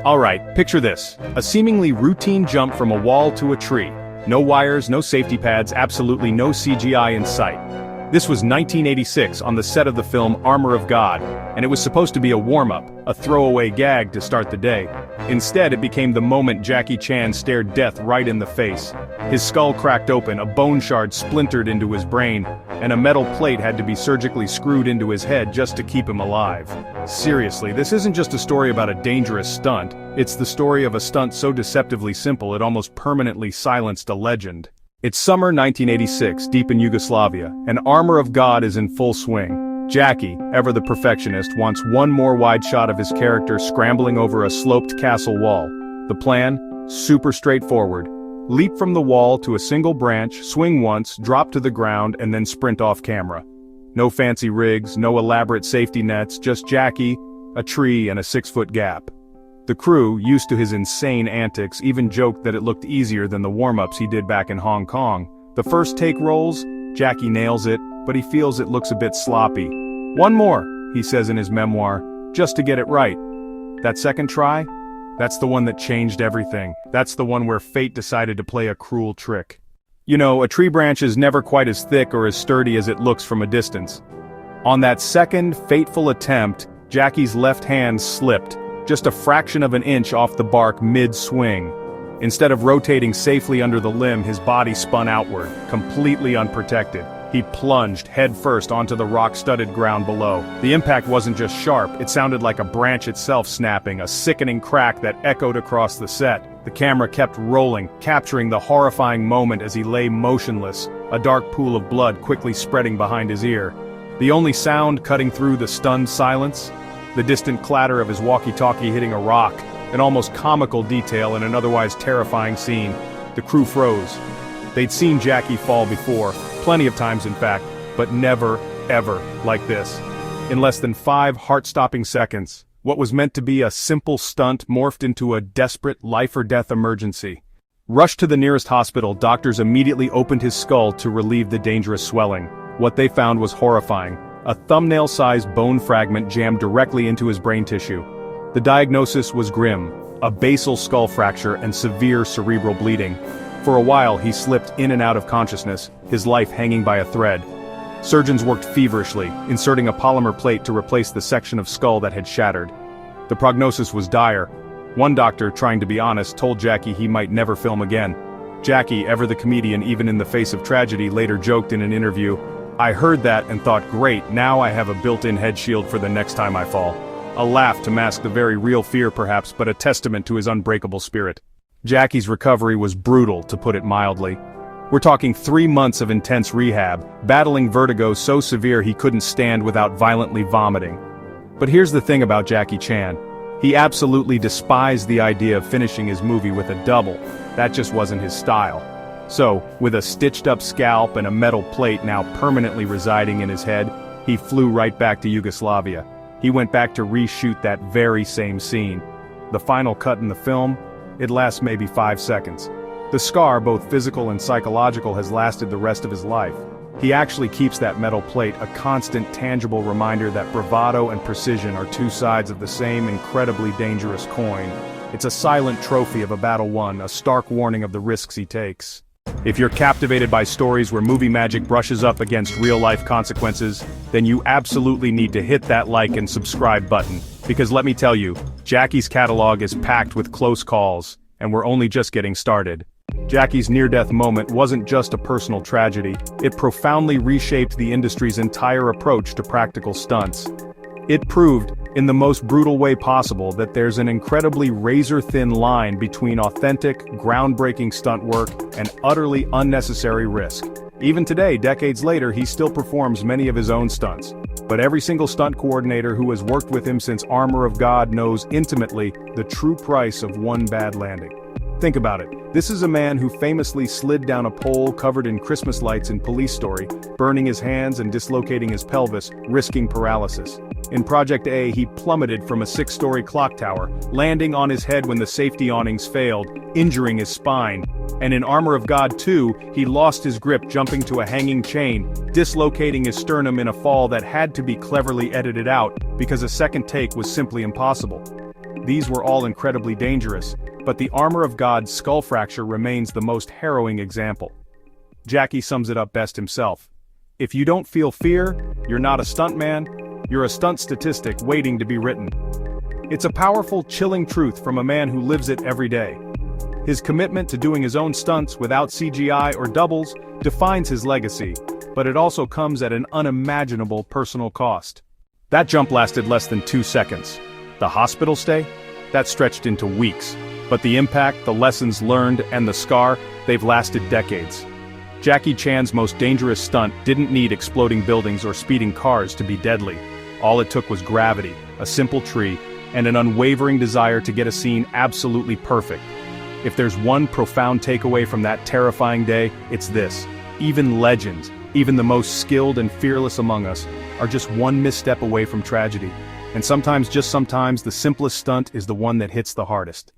Alright, picture this. A seemingly routine jump from a wall to a tree. No wires, no safety pads, absolutely no CGI in sight. This was 1986 on the set of the film Armor of God, and it was supposed to be a warm-up, a throwaway gag to start the day. Instead, it became the moment Jackie Chan stared death right in the face. His skull cracked open, a bone shard splintered into his brain, and a metal plate had to be surgically screwed into his head just to keep him alive. Seriously, this isn't just a story about a dangerous stunt, it's the story of a stunt so deceptively simple it almost permanently silenced a legend. It's summer 1986, deep in Yugoslavia, and Armor of God is in full swing. Jackie, ever the perfectionist, wants one more wide shot of his character scrambling over a sloped castle wall. The plan? Super straightforward. Leap from the wall to a single branch, swing once, drop to the ground, and then sprint off camera. No fancy rigs, no elaborate safety nets, just Jackie, a tree, and a 6-foot gap. The crew, used to his insane antics, even joked that it looked easier than the warm-ups he did back in Hong Kong. The first take rolls, Jackie nails it, but he feels it looks a bit sloppy. "One more," he says in his memoir, "just to get it right." That second try? That's the one that changed everything. That's the one where fate decided to play a cruel trick. You know, a tree branch is never quite as thick or as sturdy as it looks from a distance. On that second, fateful attempt, Jackie's left hand slipped, just a fraction of an inch off the bark mid-swing. Instead of rotating safely under the limb, his body spun outward, completely unprotected. He plunged headfirst onto the rock-studded ground below. The impact wasn't just sharp, it sounded like a branch itself snapping, a sickening crack that echoed across the set. The camera kept rolling, capturing the horrifying moment as he lay motionless, a dark pool of blood quickly spreading behind his ear. The only sound cutting through the stunned silence? The distant clatter of his walkie-talkie hitting a rock, an almost comical detail in an otherwise terrifying scene. The crew froze. They'd seen Jackie fall before, plenty of times in fact, but never, ever like this. In less than 5 heart-stopping seconds, what was meant to be a simple stunt morphed into a desperate life-or-death emergency. Rushed to the nearest hospital, doctors immediately opened his skull to relieve the dangerous swelling. What they found was horrifying. A thumbnail-sized bone fragment jammed directly into his brain tissue. The diagnosis was grim, a basal skull fracture and severe cerebral bleeding. For a while he slipped in and out of consciousness, his life hanging by a thread. Surgeons worked feverishly, inserting a polymer plate to replace the section of skull that had shattered. The prognosis was dire. One doctor, trying to be honest, told Jackie he might never film again. Jackie, ever the comedian even in the face of tragedy, later joked in an interview, "I heard that and thought, great, now I have a built-in head shield for the next time I fall." A laugh to mask the very real fear perhaps, but a testament to his unbreakable spirit. Jackie's recovery was brutal, to put it mildly. We're talking 3 months of intense rehab, battling vertigo so severe he couldn't stand without violently vomiting. But here's the thing about Jackie Chan. He absolutely despised the idea of finishing his movie with a double. That just wasn't his style. So, with a stitched-up scalp and a metal plate now permanently residing in his head, he flew right back to Yugoslavia. He went back to reshoot that very same scene. The final cut in the film? It lasts maybe 5 seconds. The scar, both physical and psychological, has lasted the rest of his life. He actually keeps that metal plate, a constant, tangible reminder that bravado and precision are 2 sides of the same incredibly dangerous coin. It's a silent trophy of a battle won, a stark warning of the risks he takes. If you're captivated by stories where movie magic brushes up against real-life consequences, then you absolutely need to hit that like and subscribe button. Because let me tell you, Jackie's catalog is packed with close calls, and we're only just getting started. Jackie's near-death moment wasn't just a personal tragedy, it profoundly reshaped the industry's entire approach to practical stunts. It proved, in the most brutal way possible, that there's an incredibly razor-thin line between authentic, groundbreaking stunt work and utterly unnecessary risk. Even today, decades later, he still performs many of his own stunts. But every single stunt coordinator who has worked with him since Armor of God knows intimately the true price of one bad landing. Think about it. This is a man who famously slid down a pole covered in Christmas lights in Police Story, burning his hands and dislocating his pelvis, risking paralysis. In Project A, he plummeted from a 6-story clock tower, landing on his head when the safety awnings failed, injuring his spine. And in Armor of God 2, he lost his grip jumping to a hanging chain, dislocating his sternum in a fall that had to be cleverly edited out because a second take was simply impossible. These were all incredibly dangerous, but the Armor of God's skull fracture remains the most harrowing example. Jackie sums it up best himself. If you don't feel fear, you're not a stuntman, you're a stunt statistic waiting to be written. It's a powerful, chilling truth from a man who lives it every day. His commitment to doing his own stunts without CGI or doubles defines his legacy, but it also comes at an unimaginable personal cost. That jump lasted less than 2 seconds. The hospital stay? That stretched into weeks. But the impact, the lessons learned, and the scar, they've lasted decades. Jackie Chan's most dangerous stunt didn't need exploding buildings or speeding cars to be deadly. All it took was gravity, a simple tree, and an unwavering desire to get a scene absolutely perfect. If there's one profound takeaway from that terrifying day, it's this. Even legends, even the most skilled and fearless among us, are just one misstep away from tragedy. And sometimes, just sometimes, the simplest stunt is the one that hits the hardest.